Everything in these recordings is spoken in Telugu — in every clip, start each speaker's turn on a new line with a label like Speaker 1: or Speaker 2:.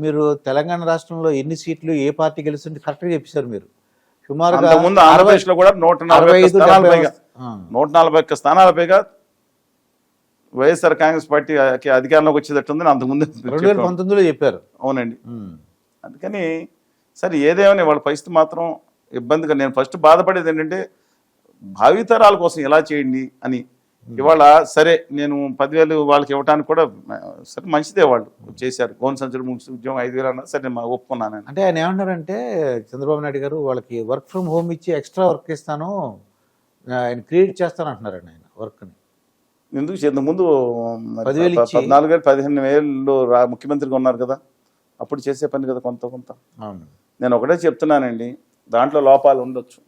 Speaker 1: మీరు తెలంగాణ రాష్ట్రంలో ఎన్ని సీట్లు ఏ పార్టీ గెలుస్తుంది కరెక్ట్గా చెప్పారు మీరు. సుమారుగా
Speaker 2: ముందు ఆంధ్రప్రదేశ్ లో కూడా 140 స్థానాల పైగా వైఎస్ఆర్ కాంగ్రెస్ పార్టీ అధికారంలోకి వచ్చేటట్టుంది అంతకుముందు
Speaker 1: 2019లో చెప్పారు.
Speaker 2: అవునండి. అందుకని సరే ఏదేమని వాళ్ళ పరిస్థితి మాత్రం ఇబ్బందిగా. నేను ఫస్ట్ బాధపడేది ఏంటంటే భావితరాల కోసం ఎలా చేయండి అని. ఇవాళ సరే నేను 10,000 వాళ్ళకి ఇవ్వడానికి కూడా సరే మంచిదే, వాళ్ళు చేశారు. గోన్ సంచులు ముగిసి ఉద్యోగం 5,000 అన్నా సరే నేను ఒప్పుకున్నాను.
Speaker 1: అంటే ఆయన ఏమంటారంటే చంద్రబాబు నాయుడు గారు వాళ్ళకి వర్క్ ఫ్రమ్ హోమ్ ఇచ్చి ఎక్స్ట్రా వర్క్ ఇస్తాను, ఆయన క్రియేట్ చేస్తాను అంటున్నారండి ఆయన వర్క్ని.
Speaker 2: ఎందుకు ఇంతకుముందు 14,000-15,000 ముఖ్యమంత్రిగా ఉన్నారు కదా, అప్పుడు చేసే పని కదా కొంత. నేను ఒకటే చెప్తున్నానండి, దాంట్లో లోపాలు ఉండొచ్చు.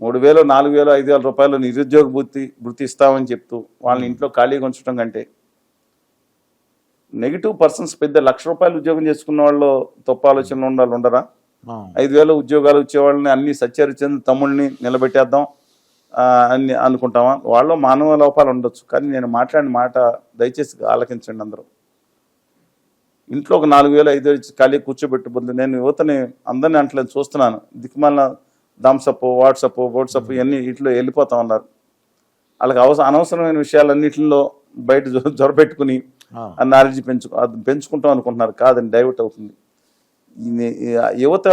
Speaker 2: 3,000, 4,000, 5,000 రూపాయలు నిరుద్యోగ వృత్తి ఇస్తామని చెప్తూ వాళ్ళని ఇంట్లో ఖాళీగా ఉంచడం కంటే నెగిటివ్ పర్సన్స్ పెద్ద ₹1,00,000 ఉద్యోగం చేసుకున్న వాళ్ళు తప్ప ఆలోచనలు ఉండరా? 5,000 ఉద్యోగాలు వచ్చేవాళ్ళని అన్ని సత్యహరిచంద్ర తమ్ముళ్ళని నిలబెట్టేద్దాం అని అనుకుంటామా? వాళ్ళు మానవ లోపాలు ఉండొచ్చు, కానీ నేను మాట్లాడిన మాట దయచేసి ఆలకించండి అందరూ. ఇంట్లో ఒక 4,000, 5,000 ఖాళీ కూర్చోబెట్టు బదులు నేను యువతని అందరినీ అంటలేదు, చూస్తున్నాను. దిక్కుమాల థమ్సప్, వాట్సప్ ఇవన్నీ వీటిలో వెళ్ళిపోతా ఉన్నారు. వాళ్ళకి అనవసరమైన విషయాలన్నింటిలో బయట జొరబెట్టుకుని నాలెడ్జ్ పెంచుకుంటాం అనుకుంటున్నారు. కాదని డైవర్ట్ అవుతుంది. యువత,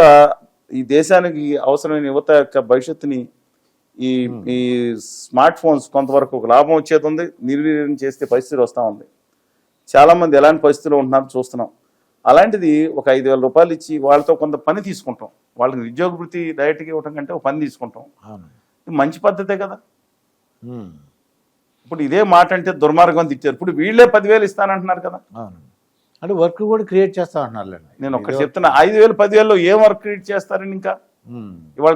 Speaker 2: ఈ దేశానికి అవసరమైన యువత యొక్క భవిష్యత్తుని ఈ స్మార్ట్ ఫోన్స్ కొంతవరకు ఒక లాభం వచ్చేది ఉంది, నిర్వీర్యం చేస్తే పరిస్థితి వస్తూ ఉంది. చాలామంది ఎలాంటి పరిస్థితుల్లో ఉంటున్నారో చూస్తున్నాం. అలాంటిది ఒక 5,000 రూపాయలు ఇచ్చి వాళ్ళతో కొంత పని తీసుకుంటాం. వాళ్ళకి నిరుద్యోగ వృత్తి డైరెక్ట్గా ఇవ్వటం కంటే ఒక పని తీసుకుంటాం. మంచి పద్ధతే కదా. ఇప్పుడు ఇదే మాట అంటే దుర్మార్గం తిట్టారు. ఇప్పుడు వీళ్ళే 10,000 ఇస్తానంటున్నారు కదా.
Speaker 1: అంటే వర్క్ కూడా క్రియేట్ చేస్తా అంటున్నారు.
Speaker 2: నేను ఒకటి చెప్తున్నా, 5,000, 10,000లో ఏం వర్క్ క్రియేట్ చేస్తారని. ఇంకా ఇవాళ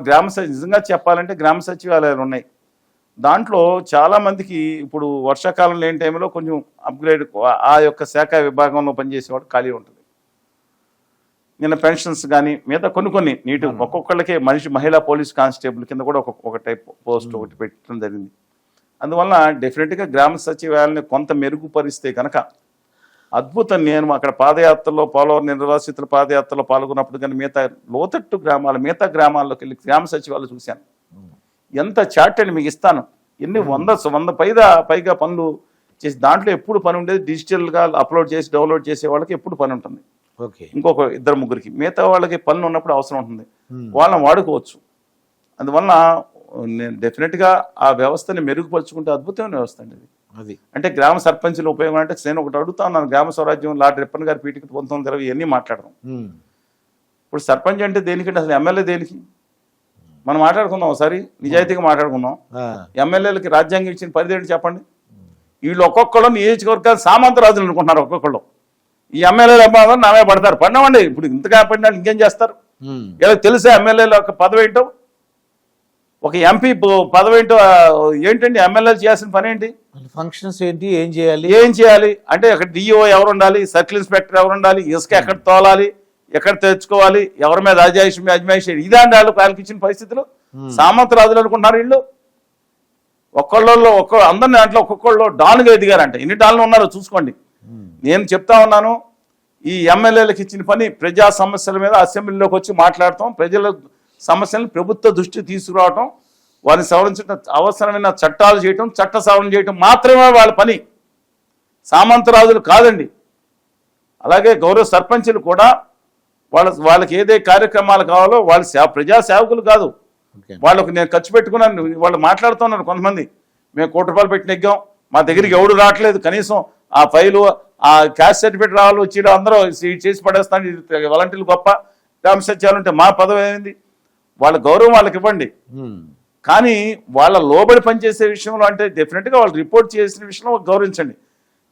Speaker 2: నిజంగా చెప్పాలంటే గ్రామ సచివాలయాలు ఉన్నాయి. దాంట్లో చాలా మందికి ఇప్పుడు వర్షాకాలం లేని టైంలో కొంచెం అప్గ్రేడ్ ఆ యొక్క శాఖ విభాగంలో పనిచేసేవాడు ఖాళీ ఉంటుంది. నిన్న పెన్షన్స్ కానీ మిగతా కొన్ని నీటు ఒక్కొక్కళ్ళకే మహిళా పోలీస్ కానిస్టేబుల్ కింద కూడా ఒక టైప్ పోస్ట్ ఒకటి పెట్టడం జరిగింది. అందువల్ల డెఫినెట్గా గ్రామ సచివాలయాన్ని కొంత మెరుగుపరిస్తే కనుక అద్భుతం. నేను అక్కడ పాదయాత్రలో, పోలవరం నిర్వాసితుల పాదయాత్రలో పాల్గొన్నప్పుడు కానీ మిగతా గ్రామాల్లోకి వెళ్ళి గ్రామ సచివాలయాలు చూశాను. ఎంత చాట్ అని మీకు ఇస్తాను, ఎన్ని 100 పైగా పనులు చేసి దాంట్లో ఎప్పుడు పని ఉండేది డిజిటల్గా అప్లోడ్ చేసి డౌన్లోడ్ చేసే వాళ్ళకి ఎప్పుడు పని ఉంటుంది. ఇంకొక 2-3కి మిగతా వాళ్ళకి పనులు ఉన్నప్పుడు అవసరం ఉంటుంది, వాళ్ళని వాడుకోవచ్చు. అందువల్ల నేను డెఫినెట్గా ఆ వ్యవస్థని మెరుగుపరుచుకుంటే అద్భుతమైన వ్యవస్థ అండి అది. అంటే గ్రామ సర్పంచుల ఉపయోగం అంటే నేను ఒకటి అడుగుతా ఉన్నాను. గ్రామ స్వరాజ్యం లార్డ్ రిప్పన్ గారి పీఠిక 1920 ఇవన్నీ మాట్లాడడం. ఇప్పుడు సర్పంచ్ అంటే దేనికంటే అసలు ఎమ్మెల్యే దేనికి? మనం మాట్లాడుకుందాం ఒకసారి, నిజాయితీగా మాట్లాడుకుందాం. ఎమ్మెల్యేలకి రాజ్యాంగం ఇచ్చిన పరిధి ఏంటి చెప్పండి? వీళ్ళు ఒక్కొక్కళ్ళు నియోజకవర్గాలు సామంత రాజులు అనుకుంటున్నారు. ఒక్కొక్కళ్ళు ఈ ఎమ్మెల్యేలు అమ్మాదని నామే పడతారు. పడినామండి, ఇప్పుడు ఇంతగా పడినా ఇంకేం చేస్తారు? ఇలా తెలుసా ఎమ్మెల్యేల యొక్క పదవి ఏంటో, ఒక ఎంపీ పదవి ఏంటో? ఏంటండి ఎమ్మెల్యేలు చేయాల్సిన పని ఏంటి?
Speaker 1: ఫంక్షన్స్ ఏంటి, ఏం చేయాలి
Speaker 2: అంటే అక్కడ డిఓ ఎవరు ఉండాలి, సర్కిల్ ఇన్స్పెక్టర్ ఎవరు ఉండాలి, ఇసుక ఎక్కడ తోలాలి, ఎక్కడ తెచ్చుకోవాలి, ఎవరి మీద అజమాయిషి ఇదాండి వాళ్ళకి ఇచ్చిన పరిస్థితులు. సామంత రాజులు అనుకుంటున్నారు వీళ్ళు. అందరినీ దాంట్లో ఒక్కొక్కళ్ళు డాన్గా ఎదిగారంట. ఎన్ని డాన్లు ఉన్నారో చూసుకోండి. నేను చెప్తా ఉన్నాను, ఈ ఎమ్మెల్యేలకు ఇచ్చిన పని ప్రజా సమస్యల మీద అసెంబ్లీలోకి వచ్చి మాట్లాడటం, ప్రజల సమస్యలను ప్రభుత్వ దృష్టి తీసుకురావటం, వారిని సవరించడం, అవసరమైన చట్టాలు చేయటం, చట్ట సవరణ చేయటం మాత్రమే వాళ్ళ పని. సామంతరాజులు కాదండి. అలాగే గౌరవ సర్పంచులు కూడా వాళ్ళకి ఏదే కార్యక్రమాలు కావాలో వాళ్ళు ప్రజా సేవకులు కాదు. వాళ్ళకు నేను ఖర్చు పెట్టుకున్నాను. వాళ్ళు మాట్లాడుతున్నారు కొంతమంది, మేము ₹1,00,000 పెట్టి నెగ్గాం, మా దగ్గరికి ఎవడు రావట్లేదు, కనీసం ఆ ఫైలు ఆ క్యాస్ట్ సర్టిఫికేట్ రావాలి, వచ్చి అందరూ చేసి పడేస్తాను, వాలంటీర్లు గొప్ప, గ్రామ సచివాలయం ఉంటే మా పదవి అయింది. వాళ్ళ గౌరవం వాళ్ళకి ఇవ్వండి. కానీ వాళ్ళ లోబడి పనిచేసే విషయంలో అంటే డెఫినెట్గా వాళ్ళు రిపోర్ట్ చేసిన విషయంలో గౌరవించండి.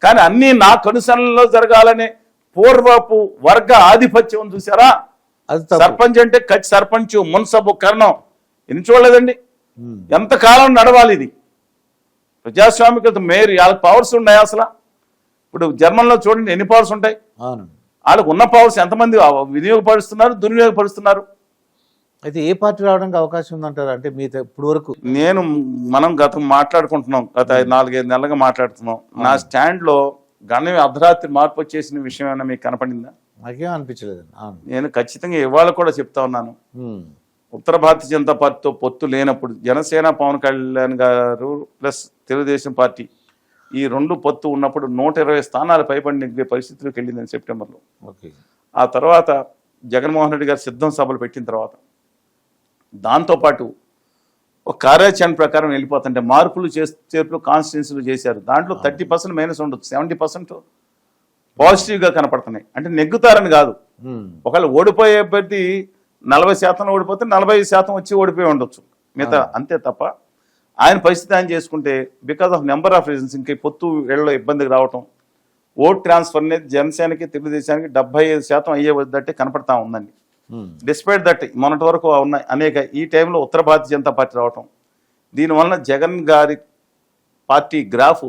Speaker 2: కానీ అన్నీ నా కనుసరణలో జరగాలనే పూర్వపు వర్గ ఆధిపత్యం చూసారా? సర్పంచ్ అంటే ఖచ్చి సర్పంచ్, మున్సబు, కరణం ఎన్ని చూడలేదండి? ఎంతకాలం నడవాలి ఇది? ప్రజాస్వామికత మేరు వాళ్ళకి పవర్స్ ఉన్నాయి అసలు. ఇప్పుడు జర్మన్లో చూడండి ఎన్ని పవర్స్ ఉంటాయి. వాళ్ళకు ఉన్న పవర్స్ ఎంతమంది వినియోగపరుస్తున్నారు, దుర్వినియోగపరుస్తున్నారు.
Speaker 1: అయితే ఏ పార్టీ రావడానికి అవకాశం ఉందంటారు? అంటే మీ ఇప్పుడు వరకు
Speaker 2: మనం మాట్లాడుకుంటున్నాం, గత 4-5 నెలలుగా మాట్లాడుతున్నాం. నా స్టాండ్లో గణ్యం అర్ధరాత్రి మార్పు వచ్చేసిన విషయం ఏమైనా మీకు కనపడిందా?
Speaker 1: నాకేం అనిపించలేదండి. అవును.
Speaker 2: నేను ఖచ్చితంగా ఇవాళ కూడా చెప్తా ఉన్నాను,
Speaker 1: ఉమ్.
Speaker 2: ఉత్తర భారతీయ జనతా పార్టీతో పొత్తు లేనప్పుడు జనసేన పవన్ కళ్యాణ్ గారు ప్లస్ తెలుగుదేశం పార్టీ ఈ రెండు పొత్తు ఉన్నప్పుడు 120 స్థానాలు పైబడి నెగ్గే పరిస్థితిలోకి వెళ్ళిందని సెప్టెంబర్లో.
Speaker 1: ఓకే.
Speaker 2: ఆ తర్వాత జగన్మోహన్ రెడ్డి గారు సిద్ధం సభలు పెట్టిన తర్వాత దాంతోపాటు ఒక కార్యాచరణ ప్రకారం వెళ్ళిపోతుంటే మార్పులు చేర్పులు కాన్స్టిట్యున్సీలు చేశారు. దాంట్లో 30% మైనస్ ఉండొచ్చు, 70% పాజిటివ్గా కనపడుతున్నాయి. అంటే నెగ్గుతారని కాదు,
Speaker 1: ఉమ్.
Speaker 2: ఒకవేళ ఓడిపోయే అభ్యర్థి 40% ఓడిపోతే 45% వచ్చి ఓడిపోయి ఉండొచ్చు మిగతా, అంతే తప్ప ఆయన పరిస్థితి ఆయన చేసుకుంటే because of number of reasons ఇంకా ఈ పొత్తు వేళలో ఇబ్బందికి రావటం, ఓట్ ట్రాన్స్ఫర్ అనేది జనసేనకి తెలుగుదేశానికి 75% అయ్యేటట్టే కనపడతా ఉందండి.
Speaker 1: ఉమ్.
Speaker 2: డిస్పైట్ దట్ మొన్నటి వరకు ఉన్న అనేక ఈ టైంలో ఉత్తర భారతీయ జనతా పార్టీ రావటం, దీనివల్ల జగన్ గారి పార్టీ గ్రాఫ్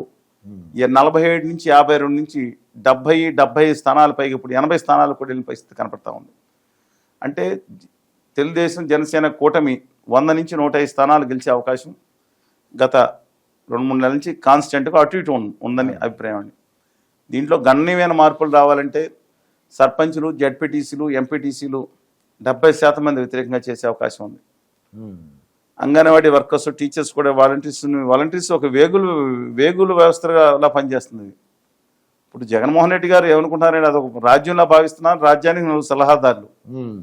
Speaker 2: 47 నుంచి 52 నుంచి 70 స్థానాల పైకి ఇప్పుడు 80 స్థానాలు కూడా వెళ్ళిన పరిస్థితి కనపడతా ఉంది. అంటే తెలుగుదేశం జనసేన కూటమి 100 నుంచి 105 స్థానాలు గెలిచే అవకాశం గత 2-3 నెలల నుంచి కాన్స్టెంట్గా అటు ఇటు ఉందని అభిప్రాయం అండి. దీంట్లో గణనీయమైన మార్పులు రావాలంటే సర్పంచులు, జడ్పీటీసీలు, ఎంపీటీసీలు 70% మంది వ్యతిరేకంగా చేసే అవకాశం ఉంది.
Speaker 1: ఉమ్.
Speaker 2: అంగన్వాడీ వర్కర్స్, టీచర్స్ కూడా వాలంటీర్స్ ఒక వేగుల వ్యవస్థగా పనిచేస్తుంది. ఇప్పుడు జగన్మోహన్ రెడ్డి గారు ఏమనుకుంటున్నారంటే అదొక రాజ్యంలా భావిస్తున్నారు, రాజ్యానికి 4 సలహాదారులు.
Speaker 1: ఉమ్.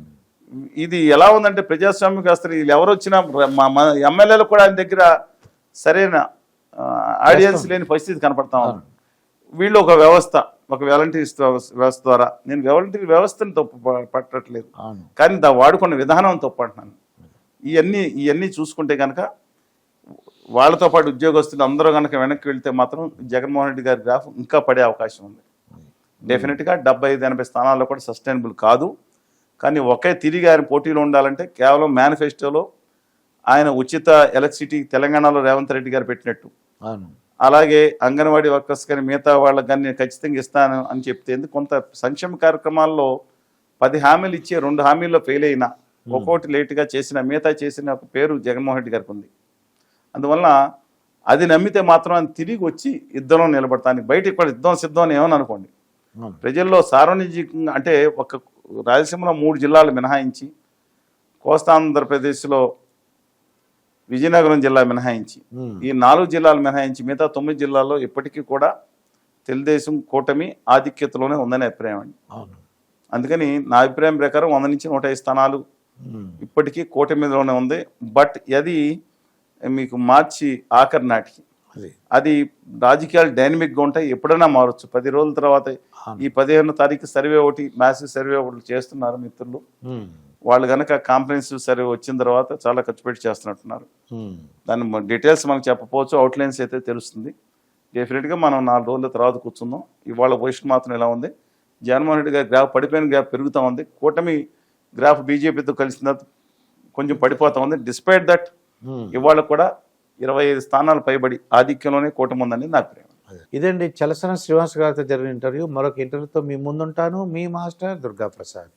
Speaker 2: ఇది ఎలా ఉందంటే ప్రజాస్వామ్య వ్యవస్థ, వీళ్ళు ఎవరు వచ్చినా మా ఎమ్మెల్యేలు కూడా ఆయన దగ్గర సరైన ఆడియన్స్ లేని పరిస్థితి కనపడతా ఉంది. వీళ్ళు ఒక వ్యవస్థ, ఒక వాలంటీర్స్ వ్యవస్థ ద్వారా, నేను వాలంటీర్ వ్యవస్థని తప్పు పట్టట్లేదు, కానీ వాడుకున్న విధానం తప్పు అంటున్నాను. ఇవన్నీ చూసుకుంటే కనుక వాళ్ళతో పాటు ఉద్యోగస్తులు అందరూ కనుక వెనక్కి వెళ్తే మాత్రం జగన్మోహన్ రెడ్డి గారి గ్రాఫ్ ఇంకా పడే అవకాశం ఉంది. డెఫినెట్గా 75-80 స్థానాల్లో కూడా సస్టైనబుల్ కాదు. కానీ ఒకే తిరిగి ఆయన పోటీలో ఉండాలంటే కేవలం మేనిఫెస్టోలో ఆయన ఉచిత ఎలక్ట్రిసిటీ తెలంగాణలో రేవంత్ రెడ్డి గారు పెట్టినట్టు, అలాగే అంగన్వాడీ వర్కర్స్ కానీ మిగతా వాళ్ళకి కానీ నేను ఖచ్చితంగా ఇస్తాను అని చెప్తే, కొంత సంక్షేమ కార్యక్రమాల్లో 10 హామీలు ఇచ్చే 2 హామీల్లో ఫెయిల్ అయినా ఒక్కోటి లేటుగా చేసిన మిగతా చేసిన ఒక పేరు జగన్మోహన్ రెడ్డి గారికి ఉంది. అందువలన అది నమ్మితే మాత్రం ఆయన తిరిగి వచ్చి యుద్ధంలో నిలబడతానికి, బయట ఇక్కడ యుద్ధం సిద్ధం అని ఏమని అనుకోండి, ప్రజల్లో సార్వజనికంగా అంటే ఒక రాయలసీమలో 3 జిల్లాలు మినహాయించి, కోస్తాంధ్రప్రదేశ్లో విజయనగరం జిల్లా మినహాయించి, ఈ 4 జిల్లాలు మినహాయించి మిగతా 9 జిల్లాల్లో ఇప్పటికీ కూడా తెలుగుదేశం కూటమి ఆధిక్యతలోనే ఉందని అభిప్రాయం అండి. అందుకని నా అభిప్రాయం ప్రకారం 100 నుంచి 105 స్థానాలు ఇప్పటికీ కూటమిలోనే ఉంది. బట్ అది మీకు మార్చి ఆఖరి నాటికి అది రాజకీయాలు డైనమిక్గా ఉంటాయి, ఎప్పుడైనా మారచ్చు. 10 రోజుల తర్వాత ఈ 15వ తారీఖు సర్వే ఒకటి, మ్యాసివ్ సర్వే ఒకటి చేస్తున్నారు మిత్రులు. వాళ్ళు కనుక కాంప్రహెన్సివ్ సర్వే వచ్చిన తర్వాత చాలా ఖర్చు పెట్టి చేస్తున్నట్టున్నారు. దాని డీటెయిల్స్ మనకు చెప్పకపోవచ్చు, అవుట్లైన్స్ అయితే తెలుస్తుంది. డెఫినెట్గా మనం 4 రోజుల తర్వాత కూర్చుందాం. ఇవాళ పొజిషన్ మాత్రం ఎలా ఉంది, జగన్మోహన్ రెడ్డి గారి గ్రాఫ్ పడిపోయిన గ్రాఫ్ పెరుగుతూ ఉంది, కూటమి గ్రాఫ్ బీజేపీతో కలిసిన కొంచెం పడిపోతూ ఉంది. డిస్పైట్ దట్ ఇవాళ కూడా 25 స్థానాలు పైబడి ఆధిక్యంలోనే కూటమి ఉందని నా అభిప్రాయం.
Speaker 1: ఇదండి చలసన శ్రీనివాస్ గారితో జరిగిన ఇంటర్వ్యూ. మరొక ఇంటర్వ్యూతో మీ ముందుంటాను. మీ మాస్టర్ దుర్గా ప్రసాద్.